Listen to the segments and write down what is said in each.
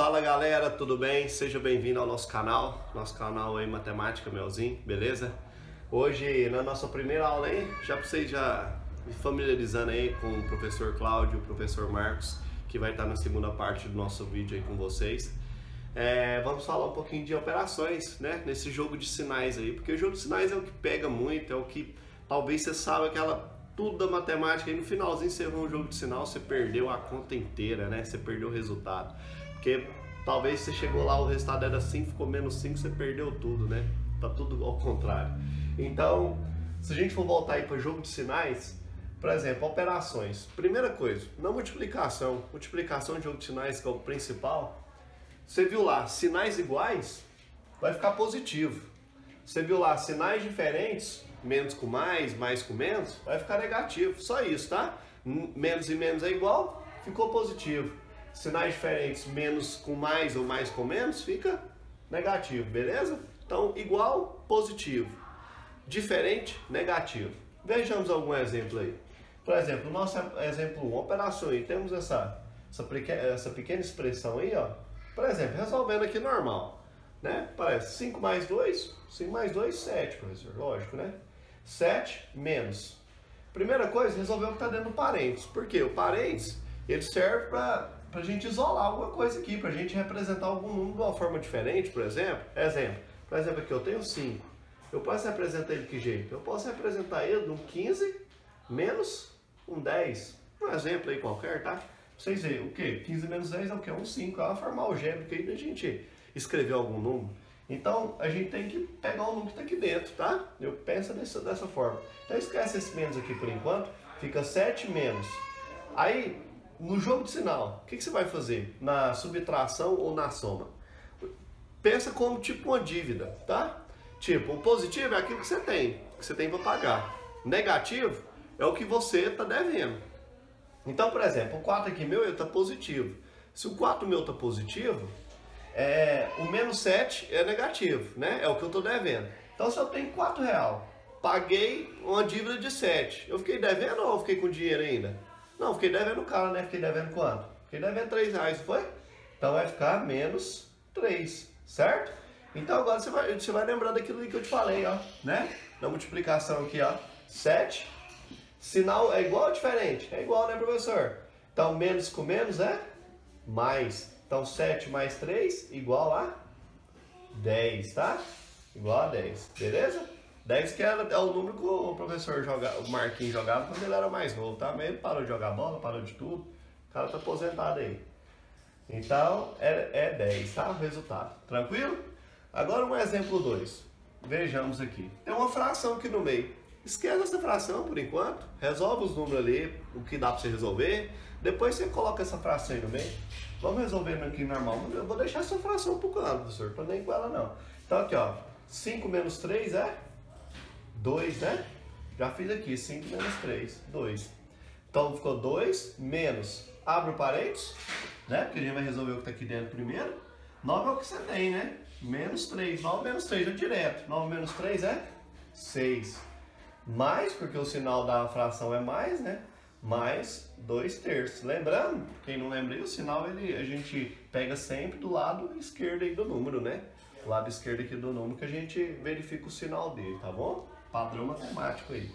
Fala galera, tudo bem? Seja bem-vindo ao nosso canal aí Matemática Melzinho, beleza? Hoje na nossa primeira aula aí, já para vocês já me familiarizando aí com o professor Cláudio e o professor Marcos, que vai estar na segunda parte do nosso vídeo aí com vocês. Vamos falar um pouquinho de operações, né? Nesse jogo de sinais aí, porque o jogo de sinais é o que pega muito, é o que talvez você saiba tudo da matemática e no finalzinho você errou um jogo de sinal, você perdeu a conta inteira, né? Você perdeu o resultado. Porque talvez você chegou lá, o resultado era 5, ficou menos 5, você perdeu tudo, né? Tá tudo ao contrário. Então, se a gente for voltar aí para o jogo de sinais, por exemplo, operações. Primeira coisa, na multiplicação de jogo de sinais, que é o principal, você viu lá, sinais iguais, vai ficar positivo. Você viu lá, sinais diferentes, menos com mais com menos, vai ficar negativo. Só isso, tá? Menos e menos é igual, ficou positivo. Sinais diferentes, menos com mais ou mais com menos, fica negativo, beleza? Então, igual, positivo. Diferente, negativo. Vejamos algum exemplo aí. Por exemplo, nosso exemplo 1, operação aí, temos essa pequena expressão aí, ó. Por exemplo, resolvendo aqui normal, né? Parece 5 mais 2, 7, professor, lógico, né? 7 menos. Primeira coisa, resolver o que está dentro do parênteses. Por quê? O parênteses, ele serve para a gente isolar alguma coisa aqui, para a gente representar algum número de uma forma diferente, por exemplo. Por exemplo, aqui eu tenho 5. Eu posso representar ele de que jeito? Eu posso representar ele num 15 menos um 10. Um exemplo aí qualquer, tá? Pra vocês verem, o quê? 15 menos 10 é o quê? Um 5. É uma forma algébrica aí da gente escrever algum número. Então, a gente tem que pegar o número que está aqui dentro, tá? Eu penso dessa forma. Então, esquece esse menos aqui por enquanto. Fica 7 menos. Aí, no jogo de sinal, o que você vai fazer? Na subtração ou na soma? Pensa como tipo uma dívida, tá? Tipo, o positivo é aquilo que você tem para pagar. Negativo é o que você está devendo. Então, por exemplo, o 4 aqui meu está positivo. Se o 4 meu está positivo, o menos 7 é negativo, né? É o que eu estou devendo. Então, se eu tenho R$4, paguei uma dívida de 7, eu fiquei devendo ou eu fiquei com dinheiro ainda? Não, fiquei devendo o cara, né? Fiquei devendo quanto? Fiquei devendo R$3, não foi? Então vai ficar menos 3, certo? Então agora você vai lembrar daquilo que eu te falei, ó, né? Na multiplicação aqui, ó, 7, sinal é igual ou diferente? É igual, né, professor? Então menos com menos é mais. Então 7 mais 3 igual a 10, tá? Igual a 10, beleza? 10 que é o número que o professor o Marquinhos jogava quando ele era mais novo, tá? Mas ele parou de jogar bola, parou de tudo. O cara tá aposentado aí. Então, é 10, tá? O resultado. Tranquilo? Agora um exemplo 2. Vejamos aqui. Tem uma fração aqui no meio. Esquece essa fração por enquanto. Resolve os números ali, o que dá pra você resolver. Depois você coloca essa fração aí no meio. Vamos resolvendo aqui normal. Eu vou deixar essa fração pro canto, professor. Pra nem com ela não. Então aqui, ó. 5 menos 3 é 2, né? Já fiz aqui, 5 menos 3, 2. Então ficou 2 menos, abre o parênteses, né? Porque a gente vai resolver o que está aqui dentro primeiro. 9 é o que você tem, né? Menos 3, 9 menos 3 é direto. 9 menos 3 é 6. Mais, porque o sinal da fração é mais, né? Mais 2/3. Lembrando, quem não lembra aí, o sinal a gente pega sempre do lado esquerdo aí do número, né? O lado esquerdo aqui do número que a gente verifica o sinal dele, tá bom? Padrão matemático aí.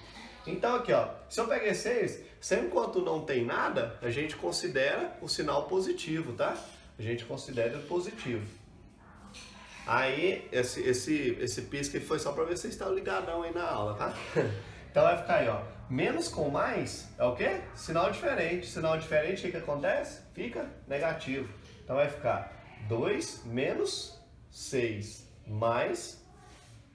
Então aqui, ó, se eu peguei 6, sempre enquanto não tem nada, a gente considera o sinal positivo, tá? A gente considera positivo. Aí, esse pisca foi só para ver se vocês estão ligadão aí na aula, tá? Então vai ficar aí, ó, menos com mais é o quê? Sinal diferente. Sinal diferente, o que acontece? Fica negativo. Então vai ficar 2 menos 6 mais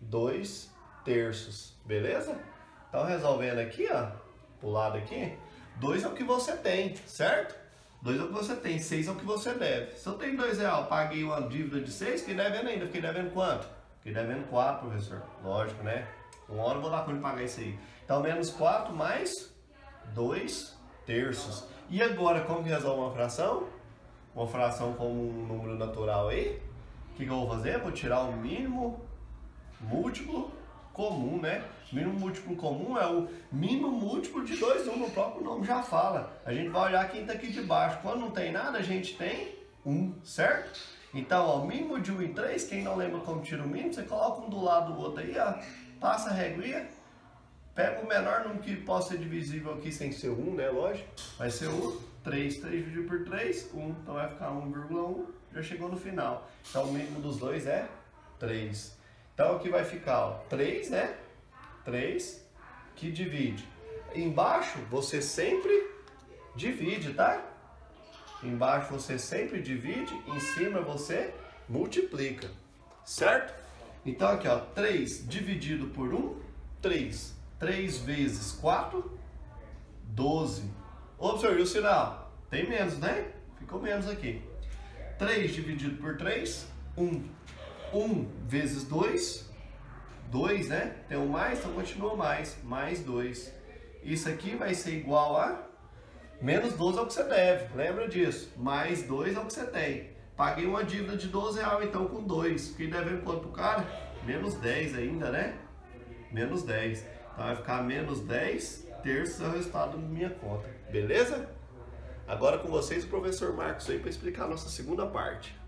2/3, beleza? Então resolvendo aqui, ó, pro lado aqui, 2 é o que você tem, certo? 2 é o que você tem, 6 é o que você deve. Se eu tenho R$2, paguei uma dívida de 6, fiquei devendo ainda. Fiquei devendo quanto? Fiquei devendo 4, professor. Lógico, né? Uma hora eu vou dar conta de pagar isso aí. Então menos 4 mais 2/3. E agora, como que resolve uma fração? Uma fração como um número natural aí? O que eu vou fazer? Eu vou tirar o mínimo múltiplo comum, né? Mínimo múltiplo comum é o mínimo múltiplo de dois números, o próprio nome já fala. A gente vai olhar quem está aqui de baixo. Quando não tem nada, a gente tem 1, certo? Então, ó, o mínimo de 1 e 3, quem não lembra como tira o mínimo, você coloca um do lado do outro aí, ó, passa a reguinha, pega o menor número que possa ser divisível aqui sem ser 1, né, lógico, vai ser 1, 3 dividido por 3, 1, então vai ficar 1,1, já chegou no final. Então, o mínimo dos dois é 3. Então, aqui vai ficar, ó, 3, né, 3, que divide. Embaixo, você sempre divide, tá? Embaixo você sempre divide, em cima você multiplica, certo? Então aqui, ó, 3 dividido por 1, 3. 3 vezes 4, 12. Observe o sinal, tem menos, né? Ficou menos aqui. 3 dividido por 3, 1. 1 vezes 2, 2, né? Tem um mais, então continua mais 2. Isso aqui vai ser igual a menos 12 é o que você deve, lembra disso. Mais 2 é o que você tem. Paguei uma dívida de R$12 então com 2. Fiquei devendo quanto pro cara? Menos 10 ainda, né? Menos 10. Então vai ficar menos 10 terços é o resultado da minha conta. Beleza? Agora com vocês o professor Marcos aí para explicar a nossa segunda parte.